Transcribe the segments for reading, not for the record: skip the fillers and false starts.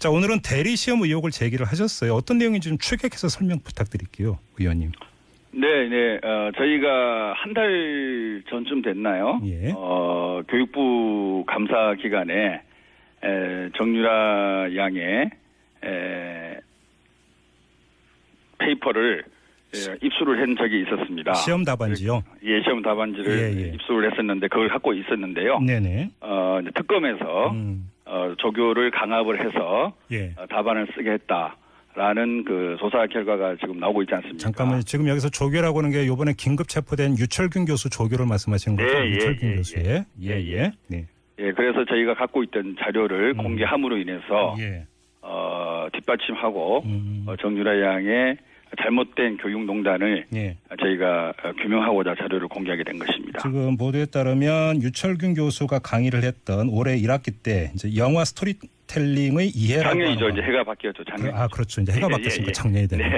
자, 오늘은 대리시험 의혹을 제기를 하셨어요. 어떤 내용인지 좀 추격해서 설명 부탁드릴게요, 의원님. 네. 저희가 한 달 전쯤 됐나요? 예. 교육부 감사 기간에 정유라 양의 페이퍼를 입수를 한 적이 있었습니다. 시험 답안지요? 예, 시험 답안지를 입수를 했었는데 그걸 갖고 있었는데요. 네네. 이제 특검에서 조교를 강압을 해서 답안을 쓰게 했다라는 그 조사 결과가 지금 나오고 있지 않습니까? 잠깐만요. 지금 여기서 조교라고 하는 게 이번에 긴급 체포된 유철균 교수 조교를 말씀하시는 거죠? 유철균 교수의. 네. 예, 그래서 저희가 갖고 있던 자료를 공개함으로 인해서 뒷받침하고 정유라 양의 잘못된 교육농단을 저희가 규명하고자 자료를 공개하게 된 것입니다. 지금 보도에 따르면 유철균 교수가 강의를 했던 올해 1학기 때 이제 영화 스토리텔링의 이해라고 작년이죠. 이제 해가 바뀌었죠. 작년. 그렇죠. 이제 해가 바뀌었으니까 작년이 되네요.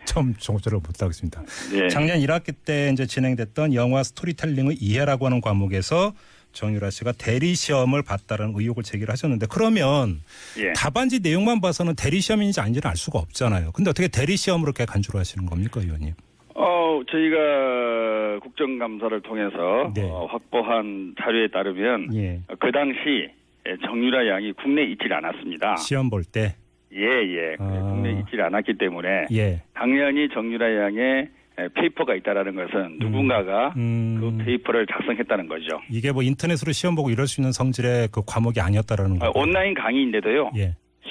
처음 정보를 못 하겠습니다. 작년 1학기 때 이제 진행됐던 영화 스토리텔링의 이해라고 하는 과목에서 정유라 씨가 대리시험을 봤다는 의혹을 제기를 하셨는데 그러면 답안지 내용만 봐서는 대리시험인지 아닌지는 알 수가 없잖아요. 근데 어떻게 대리시험으로 이렇게 간주를 하시는 겁니까, 의원님? 저희가 국정감사를 통해서 확보한 자료에 따르면 그 당시 정유라 양이 국내에 있질 않았습니다. 시험 볼 때? 국내에 있질 않았기 때문에 당연히 정유라 양의 페이퍼가 있다라는 것은 누군가가 그 페이퍼를 작성했다는 거죠. 이게 뭐 인터넷으로 시험 보고 이럴 수 있는 성질의 그 과목이 아니었다라는 거죠. 온라인 강의인데도요.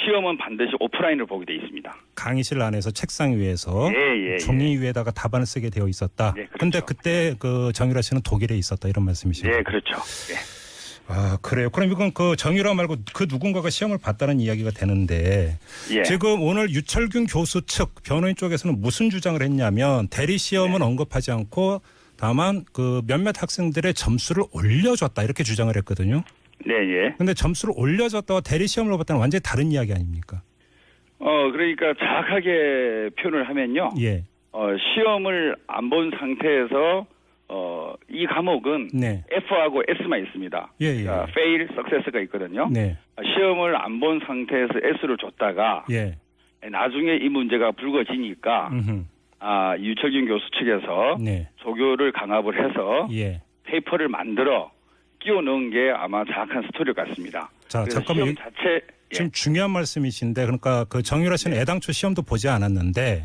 시험은 반드시 오프라인으로 보게 돼 있습니다. 강의실 안에서 책상 위에서 종이 위에다가 답안을 쓰게 되어 있었다. 그런데 그때 그 정유라 씨는 독일에 있었다 이런 말씀이시죠? 네, 그렇죠. 그래요. 그럼 이건 그 정유라 말고 그 누군가가 시험을 봤다는 이야기가 되는데 지금 오늘 유철균 교수 측 변호인 쪽에서는 무슨 주장을 했냐면 대리 시험은 언급하지 않고 다만 그 몇몇 학생들의 점수를 올려줬다 이렇게 주장을 했거든요. 그런데 점수를 올려줬다와 대리 시험을 봤다는 완전히 다른 이야기 아닙니까? 그러니까 정확하게 표현을 하면요. 시험을 안 본 상태에서 이 과목은 F하고 S만 있습니다. 그러니까 fail, success가 있거든요. 시험을 안 본 상태에서 S를 줬다가 나중에 이 문제가 불거지니까 유철균 교수 측에서 조교를 강압을 해서 페이퍼를 만들어 끼워 넣은 게 아마 정확한 스토리 같습니다. 자, 잠깐만. 시험 자체 지금 중요한 말씀이신데 그러니까 그 정유라 씨는 애당초 시험도 보지 않았는데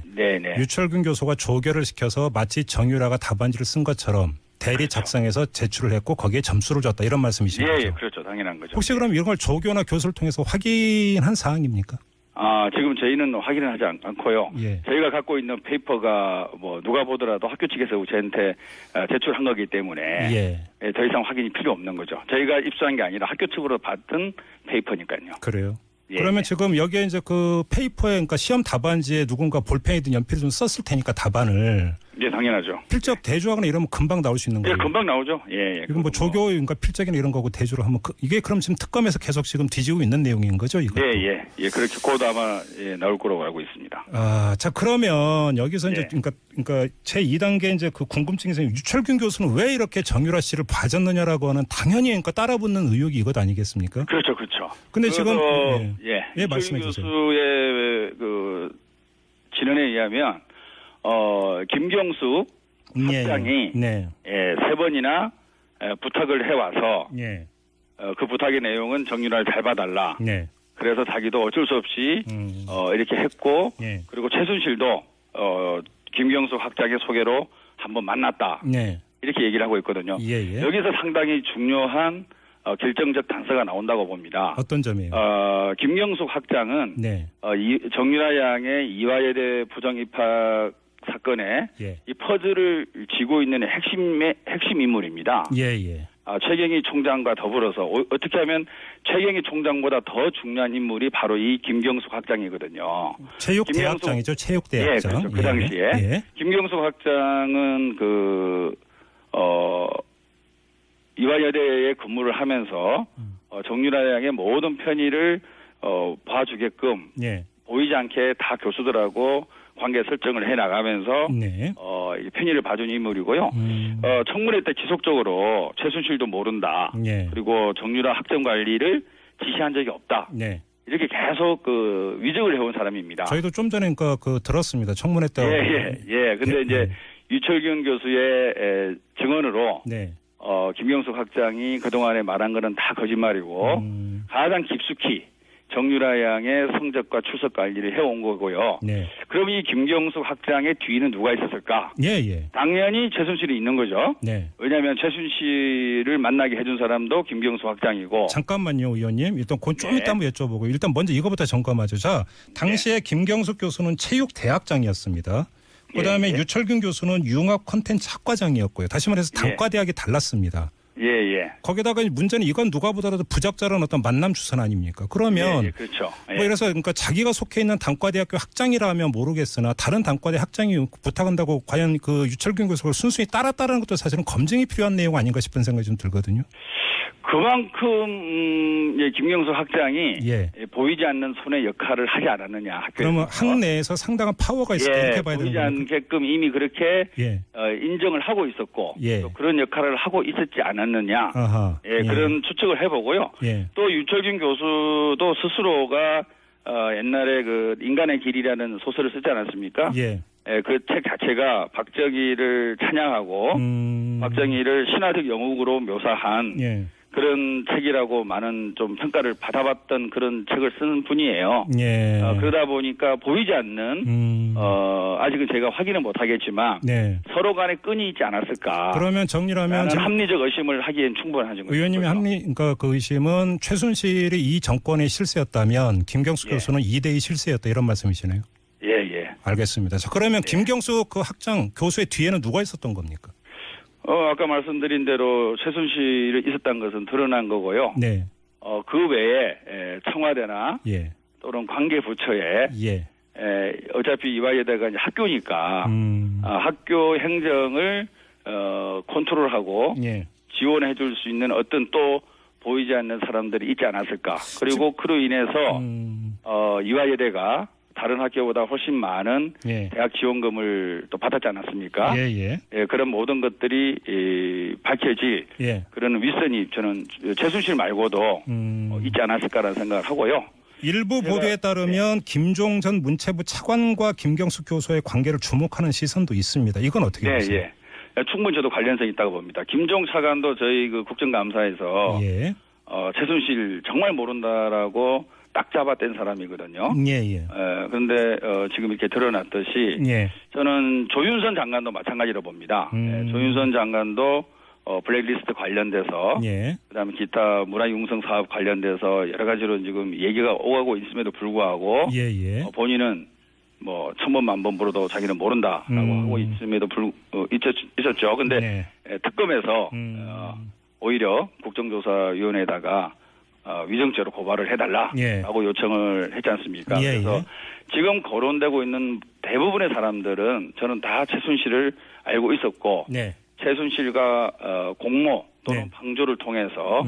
유철균 교수가 조교를 시켜서 마치 정유라가 답안지를 쓴 것처럼 대리 작성해서 제출을 했고 거기에 점수를 줬다 이런 말씀이신 거죠? 그렇죠. 당연한 거죠. 혹시 그럼 이런 걸 조교나 교수를 통해서 확인한 사항입니까? 지금 저희는 확인을 하지 않고요. 저희가 갖고 있는 페이퍼가 뭐 누가 보더라도 학교 측에서 저희한테 제출한 거기 때문에 더 이상 확인이 필요 없는 거죠. 저희가 입수한 게 아니라 학교 측으로 받은 페이퍼니까요. 그래요. 그러면 지금 여기에 이제 그 페이퍼에 그러니까 시험 답안지에 누군가 볼펜이든 연필을 좀 썼을 테니까 답안을. 당연하죠. 필적 대조하거나 이러면 금방 나올 수 있는 거예요. 금방 나오죠. 이건 뭐 조교 그러니까 필적이나 이런 거고 대조를 하면 이게 그럼 지금 특검에서 계속 지금 뒤지고 있는 내용인 거죠, 이거? 그렇게 곧 아마 나올 거라고 알고 있습니다. 자, 그러면 여기서 이제 그러니까 제 2단계 이제 그 궁금증이 생겨 유철균 교수는 왜 이렇게 정유라 씨를 봐줬느냐라고 하는 당연히 그러니까 따라붙는 의혹이 이것 아니겠습니까? 그렇죠. 근데 지금 말씀해 주세요. 교수의 그 진언에 의하면 김경수 학장이 세 번이나 부탁을 해와서 그 부탁의 내용은 정유라를 잘 봐달라. 그래서 자기도 어쩔 수 없이 이렇게 했고 그리고 최순실도 김경수 학장의 소개로 한번 만났다. 이렇게 얘기를 하고 있거든요. 여기서 상당히 중요한 결정적 단서가 나온다고 봅니다. 어떤 점이에요? 김경숙 학장은 정유라 양의 이화여대 부정 입학 사건에 이 퍼즐을 쥐고 있는 핵심 인물입니다. 최경희 총장과 더불어서 어떻게 하면 최경희 총장보다 더 중요한 인물이 바로 이 김경숙 학장이거든요. 체육대학장이죠. 체육대학장. 그렇죠. 그 당시에 김경숙 학장은 이화여대에 근무를 하면서 정유라 양의 모든 편의를 봐주게끔 보이지 않게 다 교수들하고 관계 설정을 해나가면서 편의를 봐준 인물이고요. 청문회 때 지속적으로 최순실도 모른다. 그리고 정유라 학점 관리를 지시한 적이 없다. 이렇게 계속 그 위증을 해온 사람입니다. 저희도 좀 전에 들었습니다. 청문회 때. 예. 근데 이제 유철균 교수의 증언으로 네. 김경숙 학장이 그동안에 말한 거는 다 거짓말이고 가장 깊숙이 정유라 양의 성적과 출석 관리를 해온 거고요. 네. 그럼 이 김경숙 학장의 뒤에는 누가 있었을까? 예. 당연히 최순실이 있는 거죠. 네. 왜냐하면 최순실을 만나게 해준 사람도 김경숙 학장이고. 잠깐만요, 의원님. 일단 그건 좀 이따 한번 여쭤보고 일단 먼저 이거부터 점검하죠. 자, 당시에 김경숙 교수는 체육대학장이었습니다. 그다음에 유철균 교수는 융합 콘텐츠 학과장이었고요. 다시 말해서 단과대학이 달랐습니다. 예. 거기다가 문제는 이건 누가 보더라도 부적절한 어떤 만남 추선 아닙니까? 그러면 그렇죠. 그래서 그러니까 자기가 속해 있는 단과대학교 학장이라면 모르겠으나 다른 단과대 학장이 부탁한다고 과연 그 유철균 교수를 순순히 따랐다는 것도 사실은 검증이 필요한 내용 아닌가 싶은 생각이 좀 들거든요. 그만큼 김경숙 학장이 보이지 않는 손의 역할을 하지 않았느냐. 학교에서. 그러면 학내에서 상당한 파워가 있을 때 이렇게 봐야 되는 보이지 않게끔 이미 그렇게 인정을 하고 있었고 또 그런 역할을 하고 있었지 않았느냐. 그런 추측을 해보고요. 또 유철균 교수도 스스로가 옛날에 그 인간의 길이라는 소설을 쓰지 않았습니까? 그 책 자체가 박정희를 찬양하고 박정희를 신화적 영웅으로 묘사한 그런 책이라고 많은 좀 평가를 받아봤던 그런 책을 쓰는 분이에요. 그러다 보니까 보이지 않는 아직은 제가 확인은 못하겠지만 서로 간에 끈이 있지 않았을까. 그러면 정리하면 합리적 의심을 하기엔 충분하죠. 의원님의 그러니까 그 의심은 최순실이 이 정권의 실세였다면 김경숙 교수는 2대2 실세였다 이런 말씀이시네요. 예. 알겠습니다. 자, 그러면 김경숙 그 학장 교수의 뒤에는 누가 있었던 겁니까? 아까 말씀드린 대로 최순실이 있었다는 것은 드러난 거고요. 그 외에 청와대나 또는 관계부처에 어차피 이화여대가 이제 학교니까 학교 행정을 컨트롤하고 지원해 줄 수 있는 어떤 또 보이지 않는 사람들이 있지 않았을까. 그리고 그로 인해서 이화여대가 다른 학교보다 훨씬 많은 대학 지원금을 또 받았지 않았습니까? 그런 모든 것들이 밝혀질 그런 윗선이 저는 최순실 말고도 있지 않았을까라는 생각을 하고요. 일부 보도에 따르면 김종 전 문체부 차관과 김경숙 교수의 관계를 주목하는 시선도 있습니다. 이건 어떻게 보세요? 충분히 저도 관련성이 있다고 봅니다. 김종 차관도 저희 그 국정감사에서 최순실 정말 모른다라고 딱 잡아뗀 사람이거든요. 그런데 지금 이렇게 드러났듯이 저는 조윤선 장관도 마찬가지로 봅니다. 조윤선 장관도 블랙리스트 관련돼서 그다음에 기타 문화융성 사업 관련돼서 여러 가지로 지금 얘기가 오가고 있음에도 불구하고 본인은 뭐 천번 만번 물어도 자기는 모른다라고 하고 있음에도 있었죠. 근데 특검에서 오히려 국정조사위원회에다가 위정죄로 고발을 해달라라고 요청을 했지 않습니까? 그래서 지금 거론되고 있는 대부분의 사람들은 저는 다 최순실을 알고 있었고 최순실과 공모 또는 방조를 통해서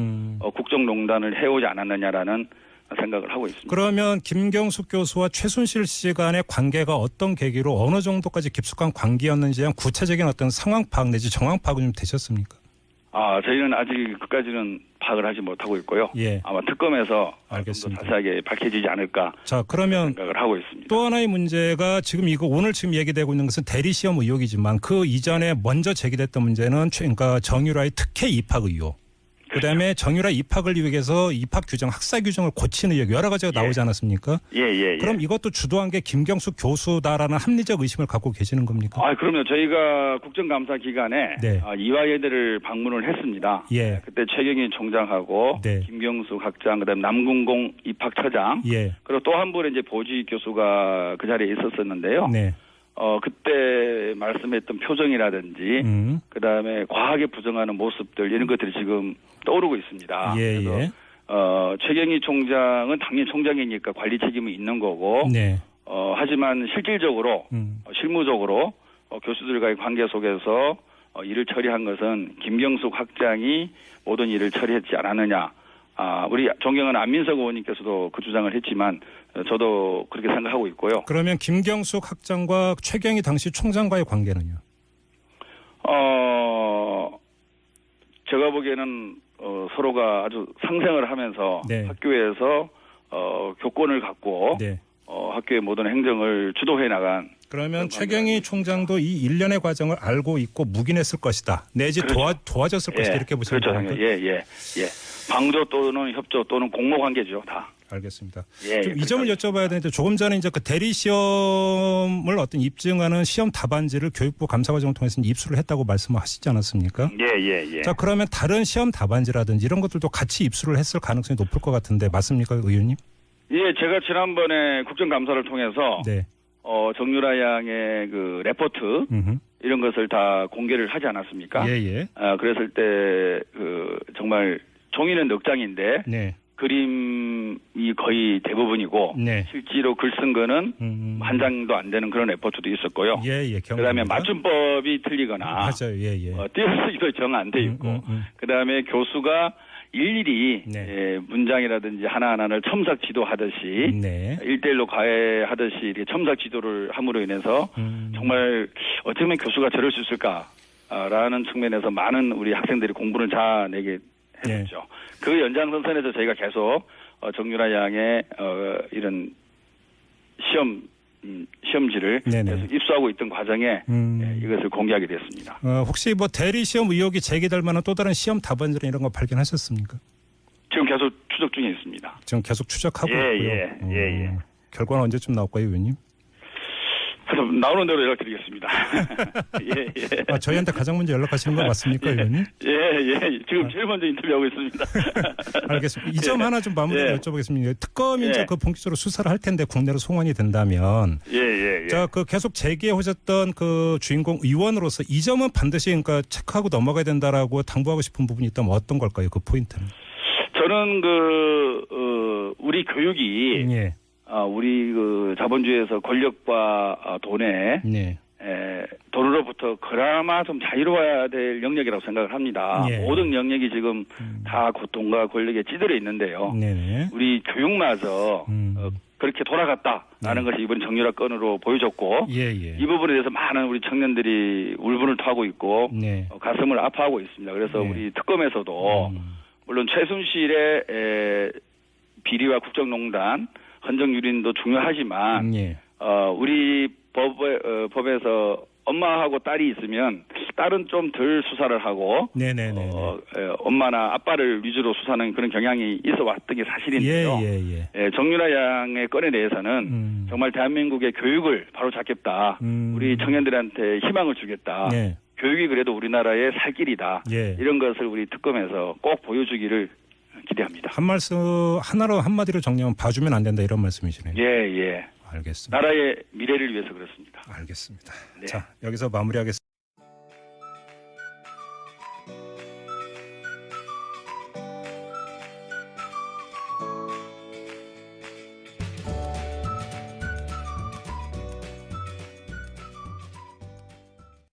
국정농단을 해오지 않았느냐라는 생각을 하고 있습니다. 그러면 김경숙 교수와 최순실 씨 간의 관계가 어떤 계기로 어느 정도까지 깊숙한 관계였는지에 대한 구체적인 어떤 상황 파악 내지 정황 파악은 좀 되셨습니까? 저희는 아직 그까지는 파악을 하지 못하고 있고요. 아마 특검에서 좀 더 자세하게 밝혀지지 않을까. 자, 그러면 생각을 하고 있습니다. 또 하나의 문제가 지금 오늘 지금 얘기되고 있는 것은 대리 시험 의혹이지만 그 이전에 먼저 제기됐던 문제는 그러니까 정유라의 특혜 입학 의혹. 그다음에 정유라 입학을 위해서 입학 규정, 학사 규정을 고치는 의혹 여러 가지가 나오지 않았습니까? 그럼 이것도 주도한 게 김경숙 교수다라는 합리적 의심을 갖고 계시는 겁니까? 그럼요. 저희가 국정감사 기간에 이화여대를 방문을 했습니다. 그때 최경희 총장하고 김경숙 학장, 그다음에 남궁공 입학처장, 그리고 또 한 분의 이제 보직 교수가 그 자리에 있었었는데요. 그때 말씀했던 표정이라든지 그다음에 과하게 부정하는 모습들 이런 것들이 지금 떠오르고 있습니다. 그래서 최경희 총장은 당연히 총장이니까 관리 책임이 있는 거고 하지만 실질적으로 실무적으로 교수들과의 관계 속에서 일을 처리한 것은 김경숙 학장이 모든 일을 처리했지 않았느냐. 우리 존경하는 안민석 의원님께서도 그 주장을 했지만 저도 그렇게 생각하고 있고요. 그러면 김경숙 학장과 최경희 당시 총장과의 관계는요? 제가 보기에는 서로가 아주 상생을 하면서 학교에서 교권을 갖고 네. 학교의 모든 행정을 주도해 나간. 그러면 최경희 총장도 이 일련의 과정을 알고 있고 묵인했을 것이다. 내지 그렇죠. 도와줬을 것이다. 이렇게 보시면 됩니까? 그렇죠. 예. 방조 또는 협조 또는 공모 관계죠. 다. 알겠습니다. 예, 이 점을 여쭤봐야 되는데 조금 전에 이제 그 대리 시험을 어떤 입증하는 시험 답안지를 교육부 감사 과정을 통해서 입수를 했다고 말씀하시지 않았습니까? 예. 자, 그러면 다른 시험 답안지라든지 이런 것들도 같이 입수를 했을 가능성이 높을 것 같은데 맞습니까, 의원님? 예, 제가 지난번에 국정감사를 통해서 네. 정유라 양의 그 레포트 이런 것을 다 공개를 하지 않았습니까? 예. 그랬을 때 그 정말 종이는 넉 장인데 네. 그림이 거의 대부분이고 네. 실제로 글 쓴 거는 한 장도 안 되는 그런 레포트도 있었고요. 예. 그다음에 맞춤법이 틀리거나 맞아요. 예. 띄어쓰기도 정 안 돼 있고 그다음에 교수가 일일이 네. 문장이라든지 하나하나를 첨삭 지도하듯이 네. 1대1로 과외하듯이 이렇게 첨삭 지도를 함으로 인해서 정말 어쩌면 교수가 저럴 수 있을까라는 측면에서 많은 우리 학생들이 공부를 잘내게 했죠. 네. 그 연장선상에서 저희가 계속 정유라 양의 이런 시험지를 계속 입수하고 있던 과정에 이것을 공개하게 됐습니다. 혹시 뭐 대리 시험 의혹이 제기될 만한 또 다른 시험 답안지나 이런 거 발견하셨습니까? 지금 계속 추적 중에 있습니다. 지금 계속 추적하고 있고요. 예. 결과는 언제쯤 나올까요, 의원님? 그래서 나오는 대로 연락드리겠습니다. 예. 저희한테 가장 먼저 연락하시는 거 맞습니까, 의원님? 예. 지금 제일 먼저 인터뷰하고 있습니다. 알겠습니다. 이 점 하나 좀 마무리로 여쭤보겠습니다. 특검이 이제 그 본격적으로 수사를 할 텐데 국내로 송환이 된다면, 자, 그 계속 제기해 오셨던 그 주인공 의원으로서 이 점은 반드시 그러니까 체크하고 넘어가야 된다라고 당부하고 싶은 부분이 있다면 어떤 걸까요, 그 포인트는? 저는 우리 교육이 우리 그 자본주의에서 권력과 돈에 돈으로부터 그나마 좀 자유로워야 될 영역이라고 생각을 합니다. 모든 영역이 지금 다 고통과 권력에 찌들어 있는데요. 우리 교육마저 그렇게 돌아갔다라는 것이 이번 정유라 건으로 보여줬고 이 부분에 대해서 많은 우리 청년들이 울분을 토하고 있고 가슴을 아파하고 있습니다. 그래서 우리 특검에서도 물론 최순실의 비리와 국정농단 헌정유린도 중요하지만 우리 법에서 엄마하고 딸이 있으면 딸은 좀 덜 수사를 하고 엄마나 아빠를 위주로 수사하는 그런 경향이 있어 왔던 게 사실인데요. 정유라 양의 건에 대해서는 정말 대한민국의 교육을 바로 잡겠다. 우리 청년들한테 희망을 주겠다. 교육이 그래도 우리나라의 살 길이다. 이런 것을 우리 특검에서 꼭 보여주기를 기대합니다. 하나로 한마디로 정리하면 봐주면 안 된다 이런 말씀이시네요. 예. 알겠습니다. 나라의 미래를 위해서 그렇습니다. 알겠습니다. 자, 여기서 마무리하겠습니다.